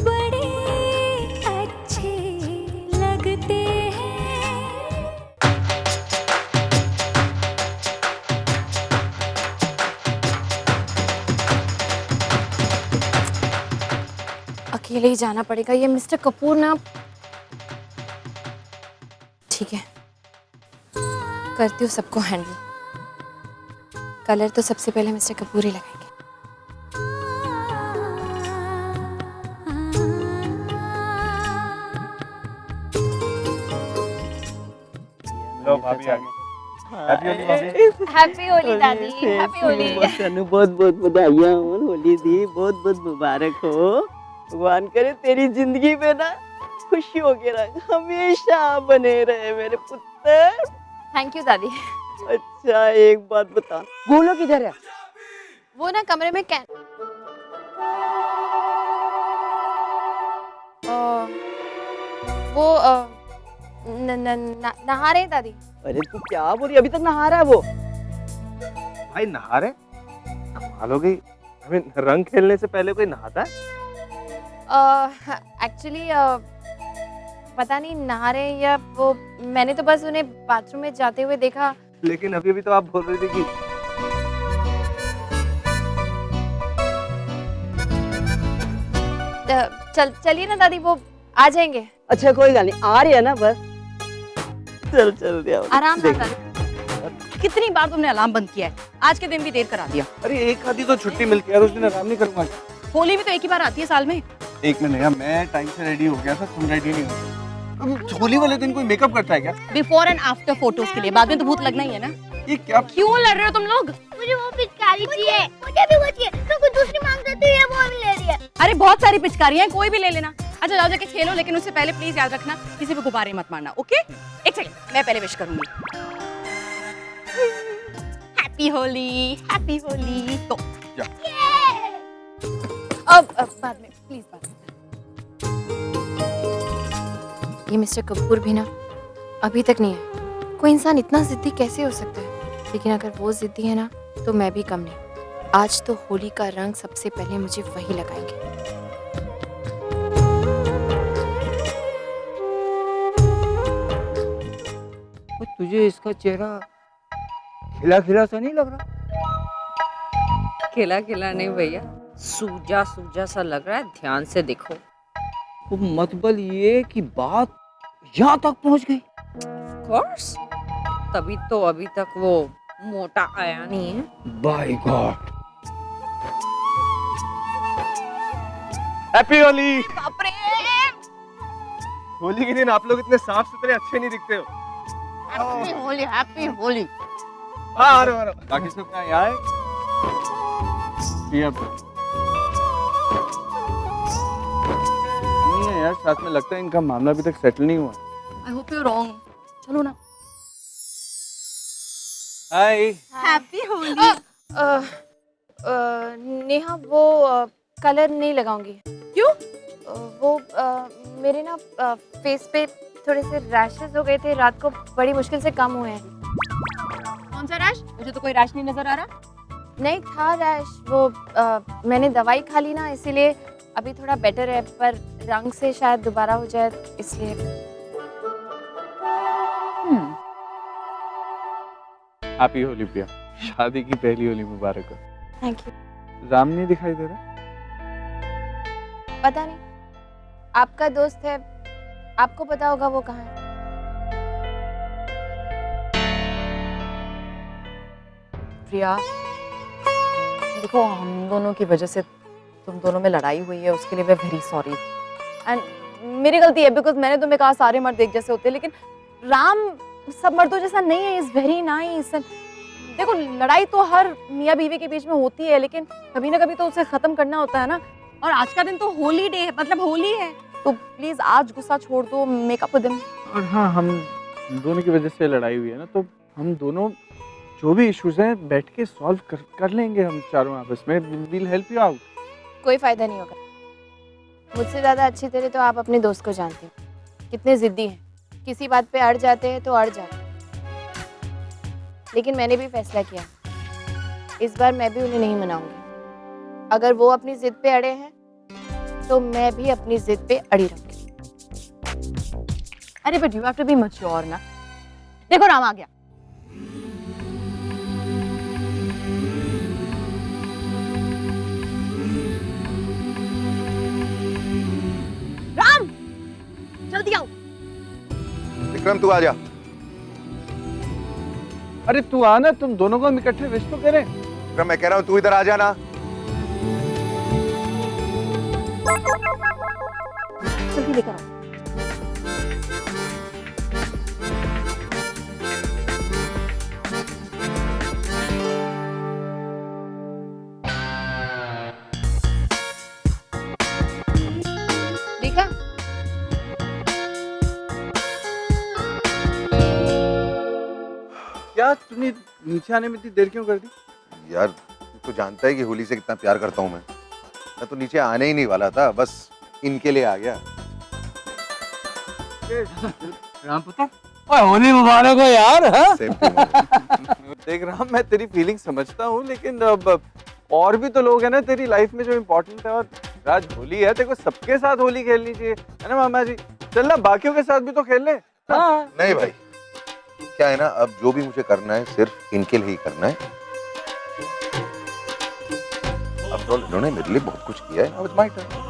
बड़े अच्छे लगते हैं। अकेले ही जाना पड़ेगा। ये मिस्टर कपूर ना, ठीक है, करती हूँ सबको हैंडल। कलर तो सबसे पहले मिस्टर कपूर ही लगाएंगे। लो भाभी आ गई। हैप्पी होली भाभी। हैप्पी होली दादी, हैप्पी होली। तेनू बहुत बहुत बधाइयां हो, होली दी बहुत बहुत मुबारक हो। भगवान करे तेरी जिंदगी में ना खुशी हो के रंग हमेशा बने रहे मेरे पुत्र। थैंक यू दादी। अच्छा एक बात बता, गोलो किधर है? वो ना कमरे में कैन नहा रहे हैं दादी। अरे तू क्या बोल रही, अभी तक नहा रहा है वो? भाई नहा रहे? कमाल हो गई। हमें रंग खेलने से पहले कोई नहाता है? एक्चुअली पता नहीं नहा रहे हैं या वो, मैंने तो बस उन्हें बाथरूम में जाते हुए देखा। लेकिन अभी अभी तो आप बोल रही थी कि चलिए ना दादी, वो आ जाएंगे। अच्छा कोई गल नहीं, आ रही है ना बस। चल चल दिया आराम से दादी। कितनी बार तुमने अलार्म बंद किया है, आज के दिन भी देर करा दिया। अरे एक आधी तो छुट्टी मिलती है यार, उस दिन आराम नहीं करूंगा। होली भी तो एक ही बार आती है साल में। एक मिनट यार, मैं टाइम से रेडी हो गया था, तुम रेडी नहीं हो। होली वाले दिन कोई मेकअप करता है क्या? बिफोर एंड आफ्टर फोटोज के लिए, बाद में तो भूत लगना ही है ना। ये क्या? क्यों लड़ रहे हो तुम लोग? मुझे वो पिचकारी चाहिए, मुझे भी वो चाहिए। तो कोई दूसरी मांग देती है, वो भी ले रही है। अरे बहुत सारी पिचकारियां हैं, कोई भी ले लेना। अच्छा जाओ जाके खेलो, लेकिन उससे पहले प्लीज याद रखना किसी पे गुब्बारे मत मारना, ओके? एक सेकंड, मैं पहले विश करूंगी। Happy Holi, happy Holi. तो अब बाद में प्लीज, बाद में। ये मिस्टर कपूर भी ना अभी तक नहीं है। कोई इंसान इतना जिद्दी कैसे हो सकता है? लेकिन अगर वो जिद्दी है ना तो मैं भी कम नहीं। आज तो होली का रंग सबसे पहले मुझे वही लगाएंगे। तुझे इसका चेहरा खिला खिला सा नहीं लग रहा? खिला खिला नहीं भैया, सूजा सूजा सा लग रहा है, ध्यान से देखो। वो मतलब ये कि बात यहाँ तक पहुँच गई। कोर्स, तभी तो अभी तक वो मोटा आया नहीं है। By God. हैप्पी होली। बाप रे, होली के दिन आप लोग इतने साफ सुथरे अच्छे नहीं दिखते हो। Happy Holi, happy Holi. हाँ आ रहा बाकी सब कहाँ यहाँ है? नहीं है यार, साथ में लगता है इनका मामला अभी तक सेटल नहीं हुआ। I hope you wrong. चलो ना। हाय। हैप्पी होली। नेहा वो कलर नहीं लगाऊंगी। क्यों? वो मेरे ना फेस पे थोड़े से रैशेस हो गए थे, रात को बड़ी मुश्किल से कम हुए हैं। कौन सा रैश? मुझे तो कोई रैश नहीं नजर आ रहा। नहीं था रैश, वो मैंने दवाई खा ली ना, इसीलिए अभी थोड़ा बेटर है, पर रंग से शायद दोबारा हो जाए इसलिए। हैप्पी होली प्रिया, शादी की पहली होली मुबारक हो। Thank you. राम नहीं दिखाई दे रहा? पता नहीं, आपका दोस्त है, आपको पता होगा वो कहाँ है। प्रिया देखो, हम दोनों की वजह से तुम दोनों में लड़ाई हुई है, उसके लिए मैं वेरी सॉरी। एंड मेरी गलती है, बिकॉज मैंने तुम्हें कहा सारे मर्द एक जैसे होते हैं, लेकिन राम सब मर्दों जैसा नहीं है। Is very nice. देखो लड़ाई तो हर मियाँ बीवी के बीच में होती है, लेकिन कभी ना कभी तो उसे खत्म करना होता है ना। और आज का दिन तो होली डे है, मतलब होली है, तो प्लीज आज गुस्सा छोड़ दो, मेकअप विद हिम। और हाँ, हम दोनों की वजह से लड़ाई हुई है ना, तो हम दोनों जो भी इश्यूज हैं बैठ के सॉल्व कर लेंगे हम चारों आपस में। Will help you out. कोई फायदा नहीं होगा। मुझसे ज़्यादा अच्छी तरह तो आप अपने दोस्त को जानते हो, कितने ज़िद्दी हैं, किसी बात पे अड़ जाते हैं तो अड़ जाते हैं। लेकिन मैंने भी फैसला किया, इस बार मैं भी उन्हें नहीं मनाऊंगी। अगर वो अपनी जिद पे अड़े हैं तो मैं भी अपनी जिद पे अड़ी रहूंगी। अरे but you have to be mature ना। देखो राम आ गया। राम जल्दी आओ। विक्रम तू आ जा। अरे तू आना, तुम दोनों को हम इकट्ठे विश तो करें। विक्रम मैं कह रहा हूँ तू इधर आ जाना। जल्दी लेकर आओ। देखा? क्या तुमने नीचे आने में इतनी देर क्यों कर दी? यार तू तो जानता है कि होली से कितना प्यार करता हूँ मैं तो नीचे आने ही नहीं वाला था, बस इनके लिए आ गया। राम पुत्र, ओए होली मुबारक हो यार। हाँ? Same to you। देख राम, मैं तेरी फीलिंग समझता हूँ, लेकिन अब और भी तो लोग हैं ना तेरी लाइफ में जो इम्पोर्टेंट है। और आज होली है, तेरे को सबके साथ होली खेलनी चाहिए, है ना मामा जी? चल ना, बाकियों के साथ भी तो खेल ले। हाँ। नहीं भाई, क्या है ना, अब जो भी मुझे करना है सिर्फ इनके लिए ही करना है। अब तो इन्होंने मेरे लिए बहुत कुछ किया है, अब इट्स माय टर्न।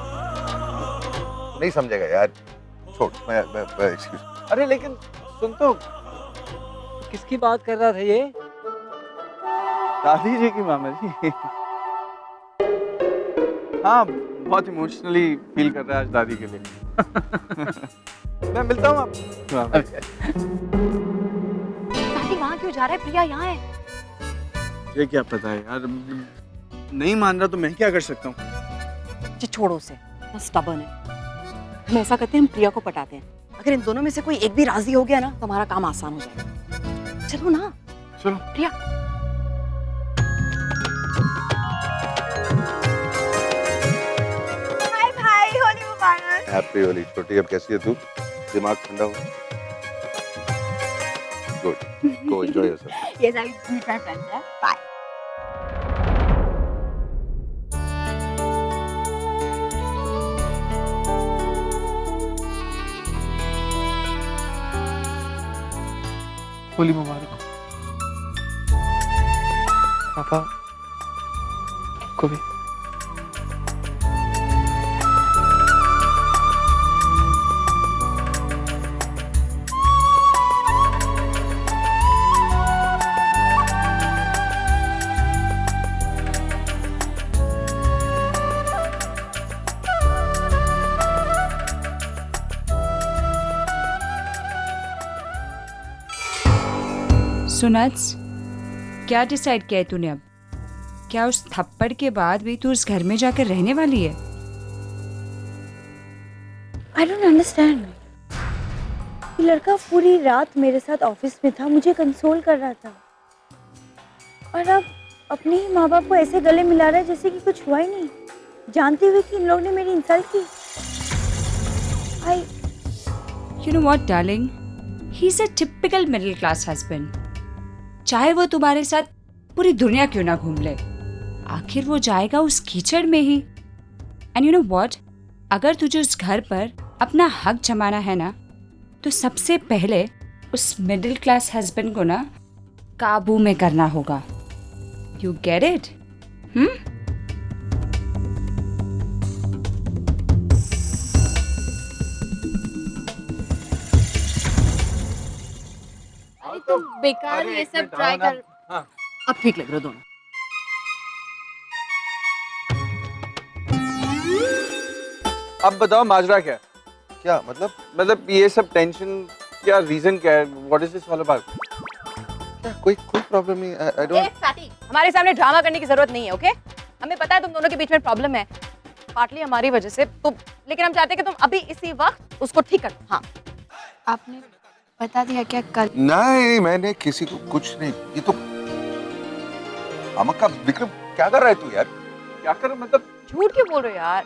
नहीं समझेगा यार, छोड़। मैं एक्सक्यूज। अरे लेकिन सुन तो, किसकी बात कर रहा था ये? दादी जी की मामा जी। हाँ, बहुत इमोशनली फील कर रहा है आज दादी के लिए। मैं मिलता हूँ आपको। दादी वहाँ क्यों जा रहा है? प्रिया यहाँ है। ये क्या पता है यार, नहीं मान रहा तो मैं क्या कर सकता हूँ? जी छोड़ो उसे, बस स्टबर्न है। हम ऐसा करते हैं, हम प्रिया को पटाते हैं। अगर इन दोनों में से कोई एक भी राजी हो गया ना तो हमारा काम आसान हो जाएगा। चलो ना। चलो प्रिया। हाय भाई, होली मुबारक। हैप्पी होली। छोटी अब कैसी है तू? दिमाग ठंडा हो। Good, go enjoy yourself. Yes, I'll meet my friends. Yeah? Bye. Holi मुबारक हो पापा, आपको भी। सुनज, क्या डिसाइड किया है तूने अब? क्या उस थप्पड़ के बाद भी तू उस घर में जाकर रहने वाली है? I don't understand. ये लड़का पूरी रात मेरे साथ ऑफिस में था, मुझे कंसोल कर रहा था, और अब अपने ही माँ बाप को ऐसे गले मिला रहा है जैसे कि कुछ हुआ ही नहीं, जानते हुए कि इन लोगों ने मेरी इंसल्ट की। You know what, darling? He's a typical middle class husband. चाहे वो तुम्हारे साथ पूरी दुनिया क्यों ना घूम ले, आखिर वो जाएगा उस कीचड़ में ही। एंड यू नो व्हाट, अगर तुझे उस घर पर अपना हक जमाना है ना, तो सबसे पहले उस मिडिल क्लास हस्बैंड को ना काबू में करना होगा। You get it? अरे तो बेकार ये सब ट्राई कर। हाँ। अब ठीक लग रहे हो दोनों। अब बताओ माजरा क्या है? क्या मतलब? मतलब ये सब टेंशन, क्या रीजन क्या है? What is this all about? क्या कोई प्रॉब्लम नहीं। I don't. हमारे सामने ड्रामा करने की जरूरत नहीं है, ओके? हमें पता है तुम दोनों के बीच में प्रॉब्लम है, पार्टली हमारी वजह से, तो लेकिन हम चाहते हैं कि तुम अभी इसी वक्त उसको ठीक कर दो। हाँ, आपने बता दिया क्या कल? नहीं, मैंने किसी को कुछ नहीं। ये तो अमक्का। विक्रम क्या कर रहा है तू यार? क्या कर, मतलब झूठ क्यों बोल रहे हो यार?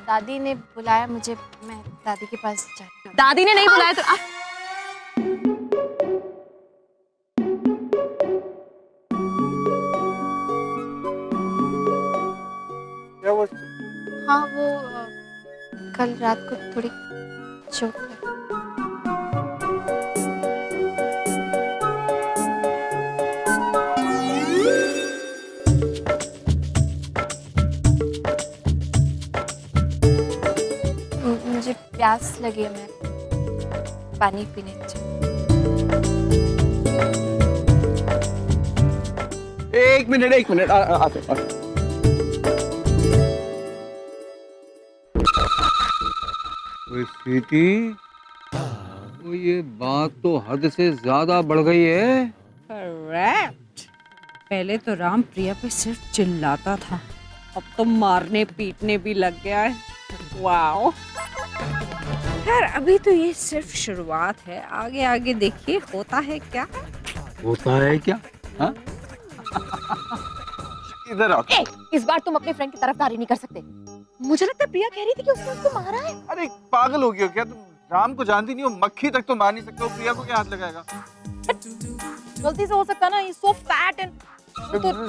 दादी ने बुलाया मुझे, मैं दादी के पास जाती हूँ। दादी ने नहीं बुलाया तो हाँ वो कल रात को थोड़ी चोट लगी। मुझे प्यास लगी है, मैं पानी पीने जाऊँ। एक मिनट आते। स्वीटी, वो ये बात तो हद से ज्यादा बढ़ गई है। करेक्ट। पहले तो राम प्रिया पे सिर्फ चिल्लाता था, अब तो मारने पीटने भी लग गया है। वाओ। खैर अभी तो ये सिर्फ शुरुआत है, आगे आगे देखिए होता है क्या। होता है क्या? हाँ? इधर आओ। इस बार तुम अपने फ्रेंड की तरफदारी नहीं कर सकते। मुझे लगता है प्रिया कह रही थी कि उसने उसको मारा है। अरे पागल हो गई हो क्या तुम? राम को जानती नहीं हो, मक्खी तक तो मार नहीं सकते हो, प्रिया को क्या हाथ लगाएगा? गलती से हो सकता ना, he so fat and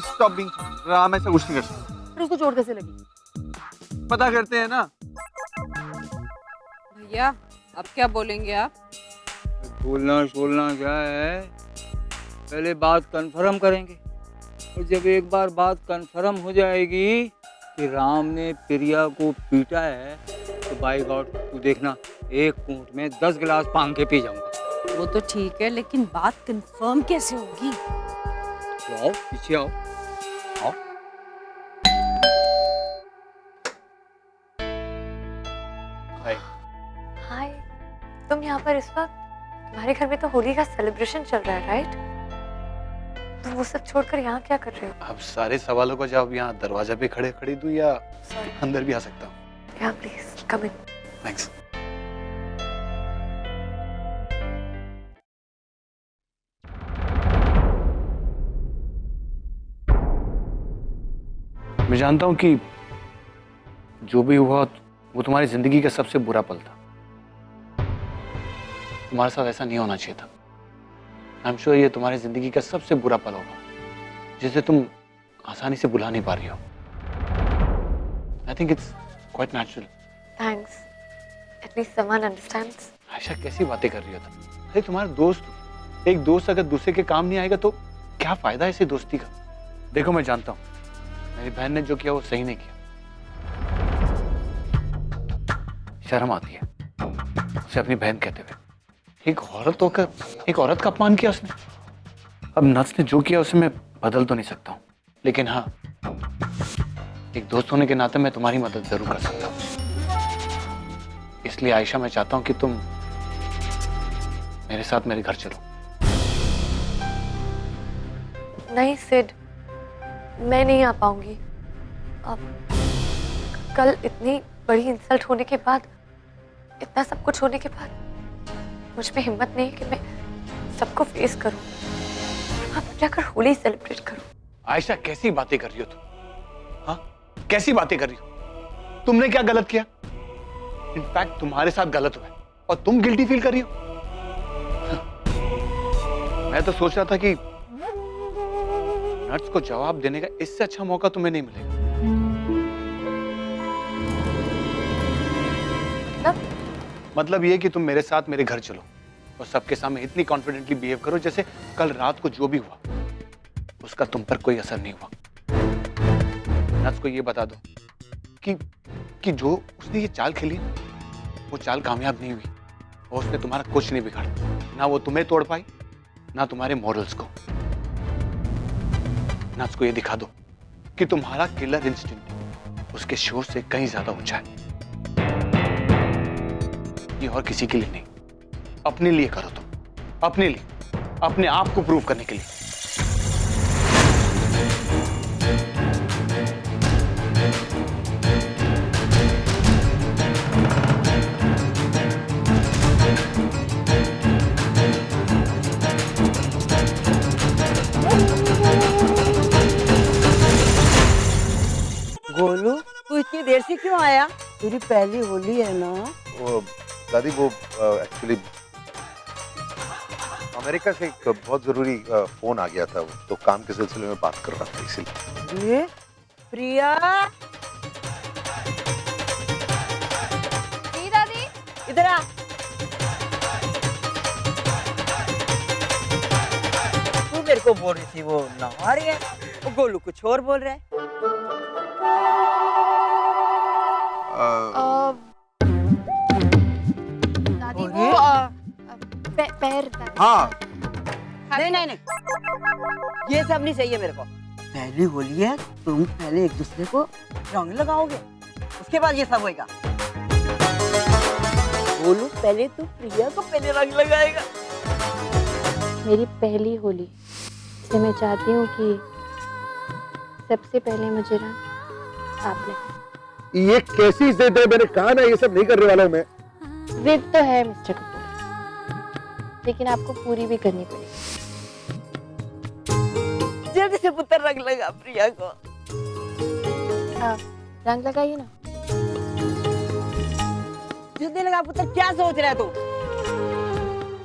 stop being. Ram ऐसा कुछ नहीं कर सकता। फिर उसको चोट कैसे लगी? पता करते हैं ना। भैया अब क्या बोलेंगे आप? बोलना क्या है, पहले बात कंफर्म करेंगे, और जब एक बार बात कंफर्म हो जाएगी कि राम ने प्रिया को पीटा है, तो बाय गॉड तू देखना, एक घूंट में 10 गिलास पांग के पी जाऊंगा। वो तो ठीक है, लेकिन बात कंफर्म कैसे होगी? तो आओ पीछे आओ। हाय, तुम यहाँ पर इस वक्त? तुम्हारे घर में तो होली का सेलिब्रेशन चल रहा है, राइट? तुम वो सब छोड़कर यहाँ क्या कर रहे हो? अब सारे सवालों का जवाब यहाँ दरवाजा पे खड़ी दूं या अंदर भी आ सकता हूँ? यहाँ प्लीज कम इन। थैंक्स। मैं जानता हूँ कि जो भी हुआ वो तुम्हारी जिंदगी का सबसे बुरा पल था। तुम्हारे साथ ऐसा नहीं होना चाहिए था। आई एम श्योर ये तुम्हारी जिंदगी का सबसे बुरा पल होगा, जिसे तुम आसानी से भुला नहीं पा रही हो। I think it's quite natural. Thanks, at least someone understands. Ayesha कैसी बातें कर रही हो तुम? अरे तुम्हारा दोस्त, एक दोस्त अगर दूसरे के काम नहीं आएगा तो क्या फायदा है इसी दोस्ती का? देखो मैं जानता हूँ मेरी बहन ने जो किया वो सही नहीं किया। शर्म आती है उसे अपनी बहन कहते हुए। एक औरत होकर एक औरत का अपमान किया उसने। अब नच ने जो किया उसे मैं बदल तो नहीं सकता हूँ, लेकिन हाँ एक दोस्त होने के नाते मैं तुम्हारी मदद जरूर कर सकता हूँ। इसलिए आयशा मैं चाहता हूँ कि तुम मेरे साथ मेरे घर चलो। नहीं सिड, मैं नहीं आ पाऊंगी। अब कल इतनी बड़ी इंसल्ट होने के बाद, इतना सब कुछ होने के बाद मुझ में हिम्मत नहीं है कि मैं सबको फेस करूं। अब जाकर होली सेलिब्रेट करूं। आयशा कैसी बातें कर रही हो तुम? हाँ कैसी बातें कर रही हो? तुमने क्या गलत किया? इनफैक्ट तुम्हारे साथ गलत हुआ है और तुम गिल्टी फील कर रही हो। मैं तो सोच रहा था कि नट्स को जवाब देने का इससे अच्छा मौका तुम्हें नहीं मिलेगा। मतलब ये कि तुम मेरे साथ मेरे घर चलो और सबके सामने इतनी कॉन्फिडेंटली बिहेव करो जैसे कल रात को जो भी हुआ उसका तुम पर कोई असर नहीं हुआ। नट्स को ये बता दो कि जो उसने ये चाल खेली वो चाल कामयाब नहीं हुई और उसने तुम्हारा कुछ नहीं बिगाड़ा। ना वो तुम्हें तोड़ पाई ना तुम्हारे मॉरल्स को। नट्स को ये दिखा दो कि तुम्हारा किलर इंस्टिंक्ट उसके शोर से कहीं ज्यादा ऊंचा है। ये और किसी के लिए नहीं, अपने लिए करो तुम, अपने लिए, अपने आप को प्रूव करने के लिए। गोलू तू इतनी देर से क्यों आया? तेरी पहली होली है ना? वो दादी वो एक्चुअली अमेरिका से एक बहुत जरूरी फोन आ गया था, तो काम के सिलसिले में बात कर रहा था इसीलिए। ये प्रिया इधर आ। तू मेरे को बोल रही थी वो नहा रही है, वो गोलू कुछ और बोल रहा है। दादी अरे? वो पैर दादी। हाँ नहीं नहीं नहीं, ये सब नहीं चाहिए मेरे को। पहली होली है, तुम पहले एक दूसरे को रंग लगाओगे, उसके बाद ये सब होएगा। बोलू पहले तो प्रिया को पहले रंग लगाएगा। मेरी पहली होली से मैं चाहती हूँ कि सबसे पहले मुझे रंग आप लगाएं। ये कैसी जिद है, मैंने कहा ना ये सब नहीं करने वाला हूँ मैं। जिद तो है मिस्टर कपूर, लेकिन आपको पूरी भी करनी पड़ेगी। जल्दी से पुत्र रंग लगा प्रिया को। आप रंग लगाइए ना। जल्दी लगा पुत्र, क्या सोच रहा है तू?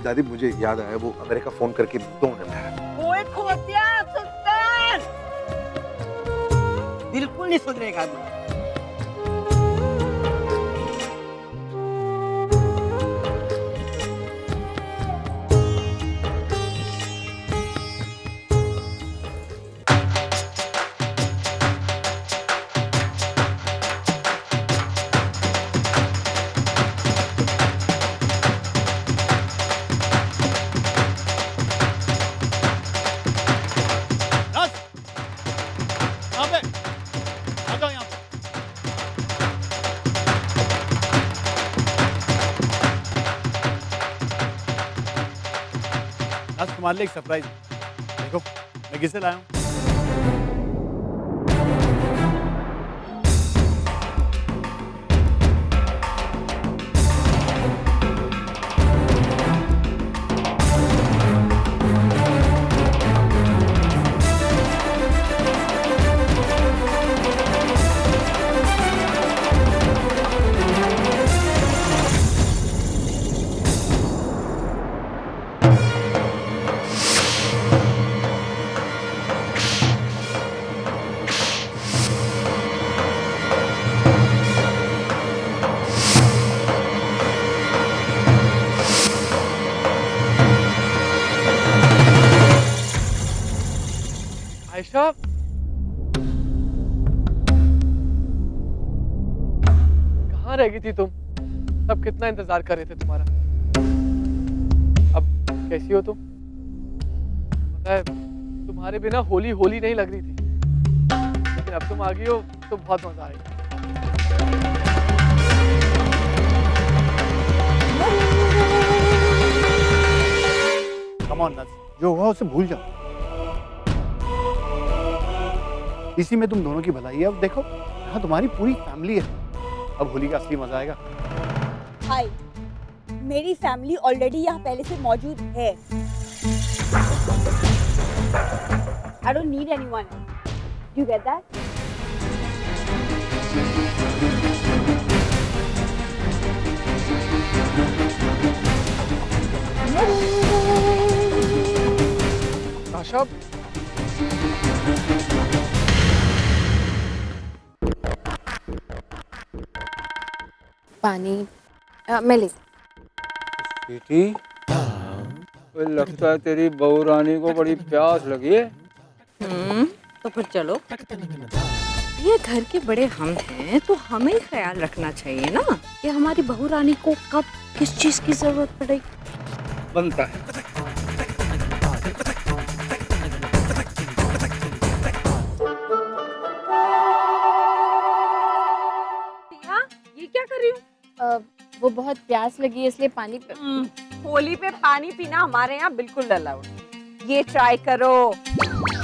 दादी मुझे याद आया, वो अमेरिका फोन करके दो मिनट। ओए खोतिया सुल्तान, बिल्कुल नहीं सुधरेगा तू। आज तुम्हारे लिए एक सरप्राइज है। देखो मैं किसे लाया हूँ। आयशा, कहाँ रह गई थी तुम? सब कितना इंतजार कर रहे थे तुम्हारा। अब कैसी हो तुम? पता है तुम्हारे बिना होली होली नहीं लग रही थी, लेकिन अब तुम आ गई हो तो बहुत मजा आएगा। कम ऑन नस, जो हुआ उसे भूल जाओ। इसी में तुम दोनों की भलाई है। अब देखो यहाँ तुम्हारी पूरी फैमिली है, अब होली का असली मजा आएगा। हाय, मेरी फैमिली ऑलरेडी यहाँ पहले से मौजूद है। I don't need anyone. Do you get that? आशा, पानी मैं ले। बेटी, लगता है तेरी बहू रानी को बड़ी प्यास लगी है। तो फिर चलो, ये घर के बड़े हम हैं तो हमें ही ख्याल रखना चाहिए ना कि हमारी बहू रानी को कब किस चीज की जरूरत पड़ेगी। बनता है। ये क्या कर रही हूँ? वो बहुत प्यास लगी है इसलिए पानी होली पे पानी पीना हमारे यहाँ बिल्कुल अलाउड। ये ट्राई करो।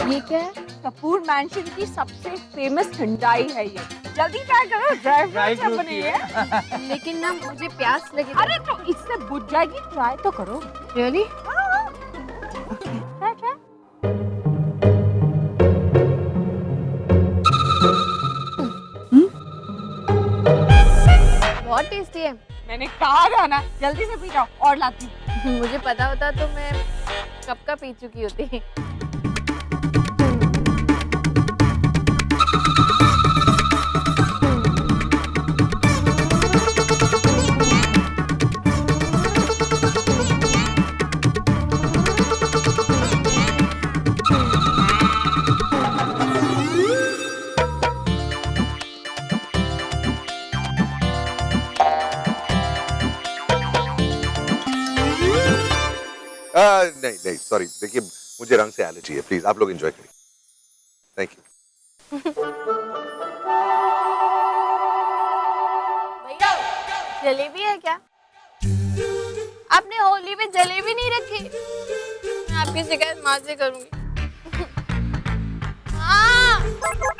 ये क्या है? कपूर मैंशन की सबसे फेमस ठंडाई है ये। जल्दी ट्राई करो, ड्राई फ्रूट बनी है। लेकिन ना मुझे प्यास लगी। अरे तो इससे बुझ जाएगी, ट्राई तो करो। रियली? Try try. बहुत टेस्टी है। मैंने कहा था ना, जल्दी से पी जाओ और लाती हूँ। मुझे पता होता तो मैं कब का पी चुकी होती। नहीं नहीं सॉरी, देखिए मुझे रंग से एलर्जी है, प्लीज आप लोग एंजॉय करिए। Thank you. भैया जलेबी है क्या? आपने होली में जलेबी नहीं रखी? मैं आपकी शिकायत माँ से करूंगी। हाँ। मिस्टर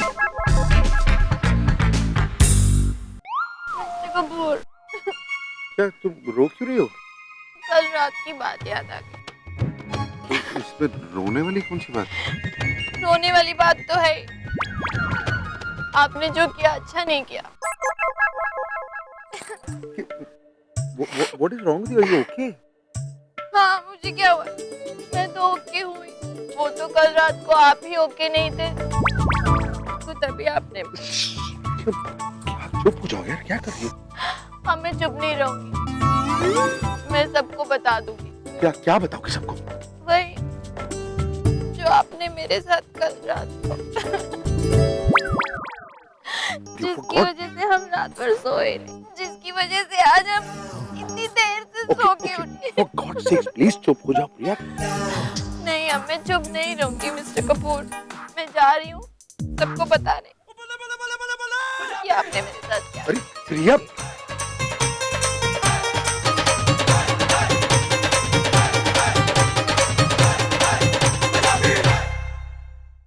कपूर, क्या तुम रो क्यों रही हो? कल रात की बात याद आ गई। तो इसमें रोने वाली कौन सी बात? रोने वाली बात तो है ही। आपने जो किया अच्छा नहीं किया। What is wrong with you? Are you okay? हाँ, मुझे क्या हुआ? मैं तो ओके हुई। वो तो कल रात को आप ही ओके नहीं थे, तो तभी आपने। चुप हो जाओ यार, क्या कर रही हो? हाँ, मैं चुप नहीं रहूंगी। मैं सबको बता दूंगी। क्या क्या बताओगे सबको? वही जो आपने मेरे साथ कल रात को जिसकी वजह से हम रात भर सोए नहीं, जिसकी वजह से आज हम इतनी देर से सो के उठे। For God's sake, please चुप हो जाओ प्रिया। नहीं, अब मैं चुप नहीं रहूंगी मिस्टर कपूर। मैं जा रही हूँ सबको बताने कि आपने मेरे साथ क्या। अरे प्रिया